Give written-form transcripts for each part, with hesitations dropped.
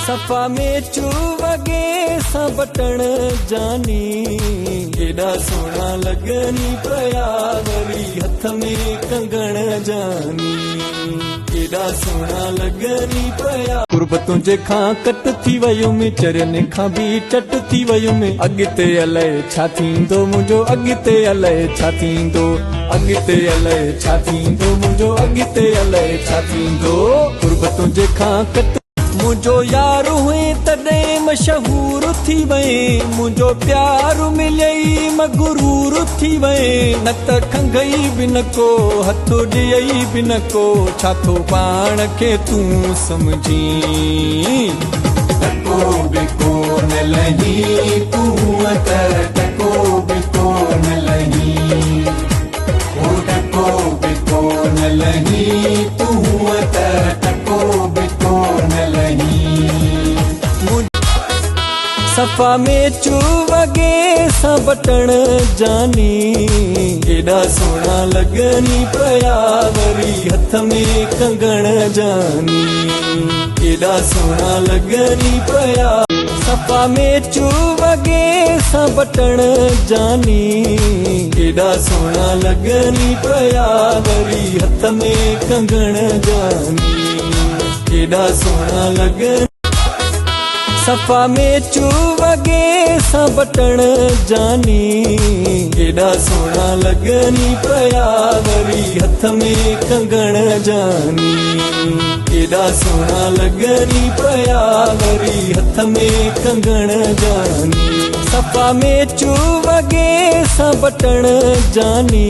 सफ़ा में चुवगे सा बटण जानी केॾा सोना लगनी पया वरी हथ में कंगण जानी केॾा सोना लगनी पया कुर्बतों जे खां कट थी वयुमि चरन खां भी चट थी वयुमि अॻिते अलाए छा थींदो मुंहिंजो अॻिते अलाए छा थींदो अॻिते अलाए छा थींदो मुंहिंजो अॻिते अलाए छा थींदो कुर्बतों जे खां कट मुझो यार हुए तॾहिं मशहूर थी वए मुझो प्यार मिलई मगरूर थी वए न त खंगई बि न को हथ ॾियई बि न को छा थो पाण खे तूं समझी टको बि कोन लही तूं त टको बि कोन लही ओ टको बि कोन लही तूं त टको बि कोन लही सफ़ा में चुवगे सा बटण जानी केॾा सोना लगनी पया वरी हथ में कंगण जानी केॾा सोना लगनी पया सफ़ा में चुवगे सा बटण जानी केॾा सोना लगनी पया वरी हथ में कंगण जानी केॾा सोना लगनी सफ़ा में चुवगे सा बटण जानी केॾा सोना लगनी पया वरी हथ में कंगण जानी केॾा सोना लगनी पया वरी हथ में कंगण जानी सफ़ा में चुवगे सा बटण जानी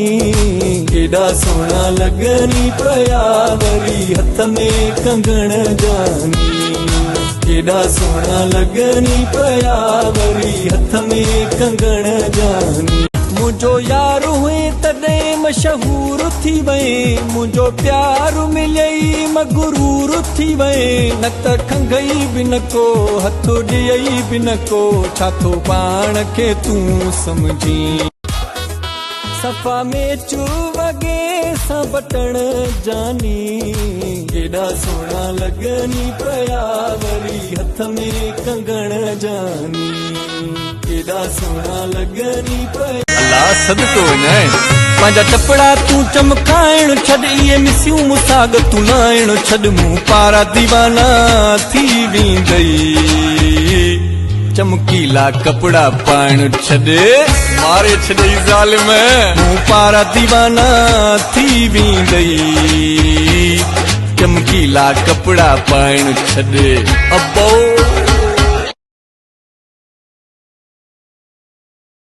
केॾा सोना लगनी पया वरी हथ में कंगण जानी केॾा सोना लगनी पया वरी हथ में कंगण जानी मुझो यार हुए तॾहिं मशहूर थी वए मुझो प्यार मिलई मगरूर थी वए न त खंगई बि न को हथ ॾियई बि न को छा थो पाण खे तूं समझी सफ़ा में चुवगे सा बटण जानी केॾा सोना लगनी पया वरी हथ में कंगण जानी केॾा सोना लगनी पया अल्लाह सदको वञे पंहिंजा टपड़ा तूं चमकाइण छॾ इहे मिसियूं मुसाग तूं लाइण छॾ मूं पारा दीवाना थी वेंदई चमकीला कपड़ा पाइण छॾ मारे छॾई ज़ालिम मूं पारा दीवाना थी वेंदई चमकीला कपड़ा पाइण छॾ अबो